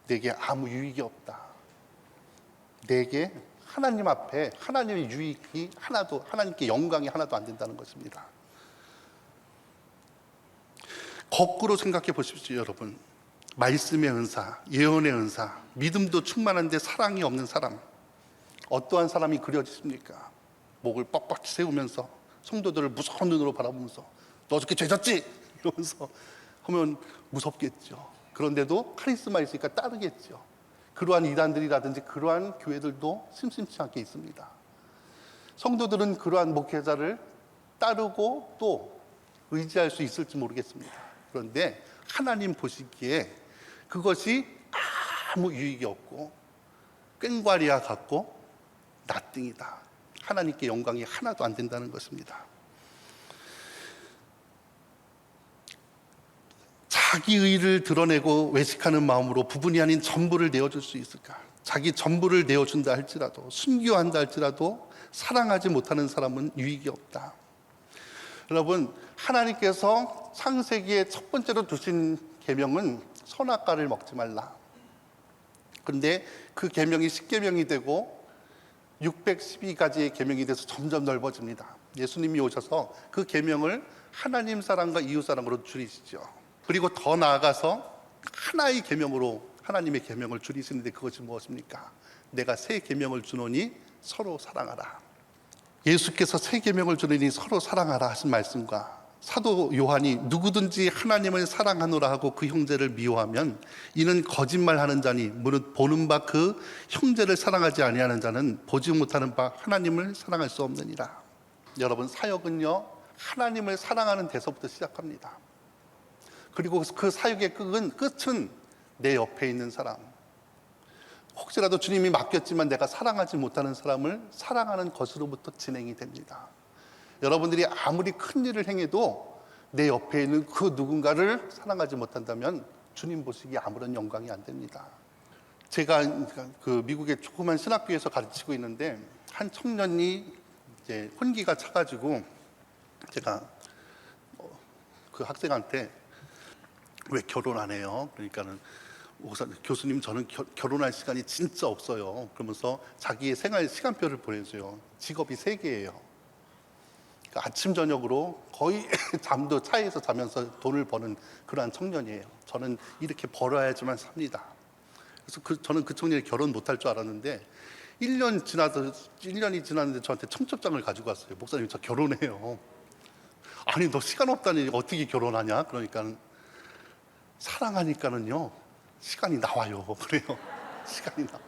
내게 아무 유익이 없다. 내게 하나님 앞에 하나님의 유익이 하나도, 하나님께 영광이 하나도 안 된다는 것입니다. 거꾸로 생각해 보십시오, 여러분. 말씀의 은사, 예언의 은사, 믿음도 충만한데 사랑이 없는 사람, 어떠한 사람이 그려지십니까? 목을 뻑뻑 세우면서 성도들을 무서운 눈으로 바라보면서 너 저렇게 죄졌지? 이러면서 하면 무섭겠죠. 그런데도 카리스마 있으니까 따르겠죠. 그러한 이단들이라든지 그러한 교회들도 심심치 않게 있습니다. 성도들은 그러한 목회자를 따르고 또 의지할 수 있을지 모르겠습니다. 그런데 하나님 보시기에 그것이 아무 유익이 없고 꽹과리와 같고 나띵이다. 하나님께 영광이 하나도 안 된다는 것입니다. 자기 의를 드러내고 외식하는 마음으로 부분이 아닌 전부를 내어줄 수 있을까? 자기 전부를 내어준다 할지라도, 순교한다 할지라도 사랑하지 못하는 사람은 유익이 없다. 여러분, 하나님께서 창세기에 첫 번째로 두신 계명은 선악과를 먹지 말라. 그런데 그 계명이 10계명이 되고 612가지의 계명이 돼서 점점 넓어집니다. 예수님이 오셔서 그 계명을 하나님 사랑과 이웃 사랑으로 줄이시죠. 그리고 더 나아가서 하나의 계명으로 하나님의 계명을 줄이시는데 그것이 무엇입니까? 내가 새 계명을 주노니 서로 사랑하라. 예수께서 새 계명을 주노니 서로 사랑하라 하신 말씀과 사도 요한이 누구든지 하나님을 사랑하노라 하고 그 형제를 미워하면 이는 거짓말하는 자니 무릇 보는 바 그 형제를 사랑하지 아니하는 자는 보지 못하는 바 하나님을 사랑할 수 없느니라. 여러분, 사역은요 하나님을 사랑하는 데서부터 시작합니다. 그리고 그 사역의 끝은 내 옆에 있는 사람, 혹시라도 주님이 맡겼지만 내가 사랑하지 못하는 사람을 사랑하는 것으로부터 진행이 됩니다. 여러분들이 아무리 큰 일을 행해도 내 옆에 있는 그 누군가를 사랑하지 못한다면 주님 보시기에 아무런 영광이 안 됩니다. 제가 그 미국의 조그만 신학교에서 가르치고 있는데 한 청년이 이제 혼기가 차가지고 제가 그 학생한테 왜 결혼 안 해요? 그러니까는 교수님 저는 결혼할 시간이 진짜 없어요. 그러면서 자기의 생활 시간표를 보내줘요. 직업이 3개예요. 그러니까 아침 저녁으로 거의 잠도 차에서 자면서 돈을 버는 그러한 청년이에요. 저는 이렇게 벌어야지만 삽니다. 그래서 저는 그 청년이 결혼 못할 줄 알았는데 1년이 지났는데 저한테 청첩장을 가지고 왔어요. 목사님 저 결혼해요. 아니 너 시간 없다니 어떻게 결혼하냐? 그러니까 사랑하니까는요 시간이 나와요. 그래요. 시간이 나와.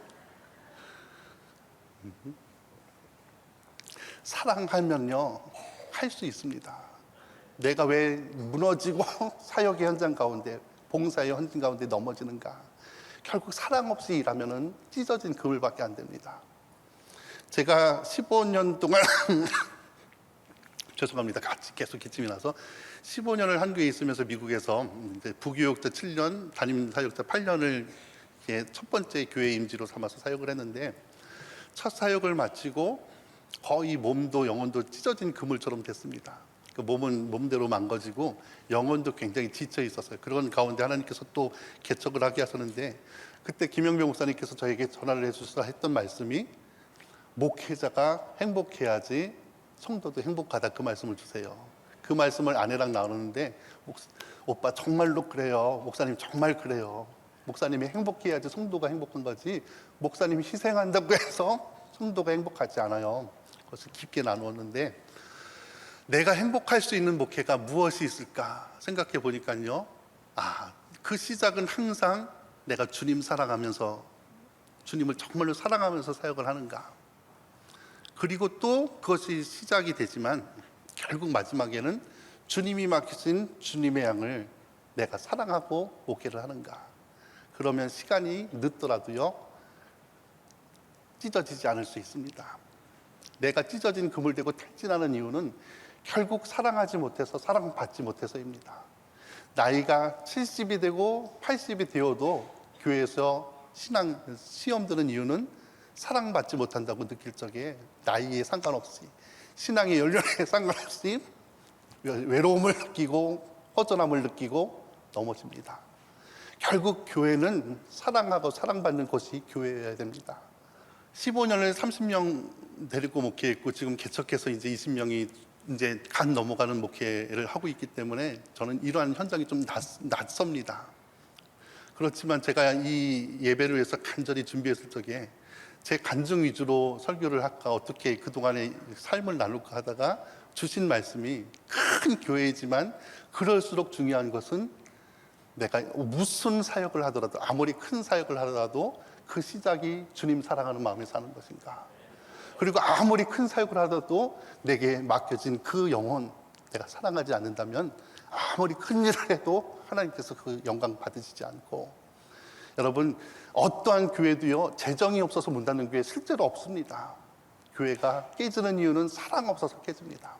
사랑하면요 할 수 있습니다. 내가 왜 무너지고 사역의 현장 가운데, 봉사의 현장 가운데 넘어지는가? 결국 사랑 없이 일하면은 찢어진 그물밖에 안 됩니다. 제가 15년 동안 죄송합니다. 같이 계속 기침이 나서 15년을 한국에 있으면서 미국에서 부교육 때 7년, 담임 사역 때 8년을 첫 번째 교회 임지로 삼아서 사역을 했는데 첫 사역을 마치고 거의 몸도 영혼도 찢어진 그물처럼 됐습니다. 그 몸은 몸대로 망가지고 영혼도 굉장히 지쳐 있었어요. 그런 가운데 하나님께서 또 개척을 하게 하셨는데 그때 김영병 목사님께서 저에게 전화를 해주셔서 했던 말씀이 목회자가 행복해야지 성도도 행복하다, 그 말씀을 주세요. 그 말씀을 아내랑 나누는데 오빠 정말로 그래요. 목사님 정말 그래요. 목사님이 행복해야지 성도가 행복한 거지 목사님이 희생한다고 해서 성도가 행복하지 않아요. 그것을 깊게 나누었는데 내가 행복할 수 있는 목회가 무엇이 있을까 생각해 보니까요, 그 시작은 항상 내가 주님 사랑하면서, 주님을 정말로 사랑하면서 사역을 하는가, 그리고 또 그것이 시작이 되지만 결국 마지막에는 주님이 맡기신 주님의 양을 내가 사랑하고 목회를 하는가. 그러면 시간이 늦더라도요 찢어지지 않을 수 있습니다. 내가 찢어진 그물되고 탈진하는 이유는 결국 사랑하지 못해서, 사랑받지 못해서입니다. 나이가 70이 되고 80이 되어도 교회에서 신앙 시험 드는 이유는 사랑받지 못한다고 느낄 적에 나이에 상관없이, 신앙의 연령에 상관없이 외로움을 느끼고 허전함을 느끼고 넘어집니다. 결국 교회는 사랑하고 사랑받는 곳이 교회여야 됩니다. 15년을 30명 데리고 목회했고 지금 개척해서 이제 20명이 이제 간 넘어가는 목회를 하고 있기 때문에 저는 이러한 현장이 좀 낯섭니다. 그렇지만 제가 이 예배를 위해서 간절히 준비했을 적에 제 간증 위주로 설교를 할까, 어떻게 그동안의 삶을 나눌까 하다가 주신 말씀이, 큰 교회이지만 그럴수록 중요한 것은 내가 무슨 사역을 하더라도, 아무리 큰 사역을 하더라도 그 시작이 주님 사랑하는 마음에 사는 것인가. 그리고 아무리 큰 사역을 하더라도 내게 맡겨진 그 영혼, 내가 사랑하지 않는다면 아무리 큰 일을 해도 하나님께서 그 영광 받으시지 않고. 여러분, 어떠한 교회도요 재정이 없어서 문 닫는 교회 실제로 없습니다. 교회가 깨지는 이유는 사랑 없어서 깨집니다.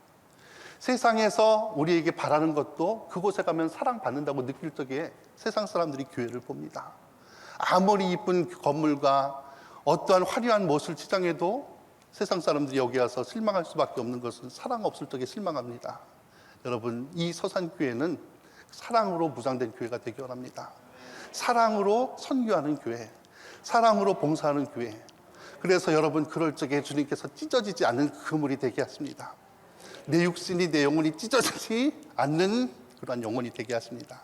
세상에서 우리에게 바라는 것도 그곳에 가면 사랑받는다고 느낄 적에 세상 사람들이 교회를 봅니다. 아무리 이쁜 건물과 어떠한 화려한 못을 치장해도 세상 사람들이 여기 와서 실망할 수밖에 없는 것은 사랑 없을 적에 실망합니다. 여러분, 이 서산교회는 사랑으로 무장된 교회가 되기 원합니다. 사랑으로 선교하는 교회, 사랑으로 봉사하는 교회. 그래서 여러분, 그럴 적에 주님께서 찢어지지 않는 그물이 되게 하십니다. 내 육신이, 내 영혼이 찢어지지 않는 그러한 영혼이 되게 하십니다.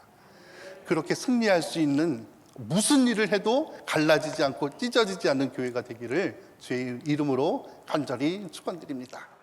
그렇게 승리할 수 있는 무슨 일을 해도 갈라지지 않고 찢어지지 않는 교회가 되기를 주의 이름으로 간절히 축원드립니다.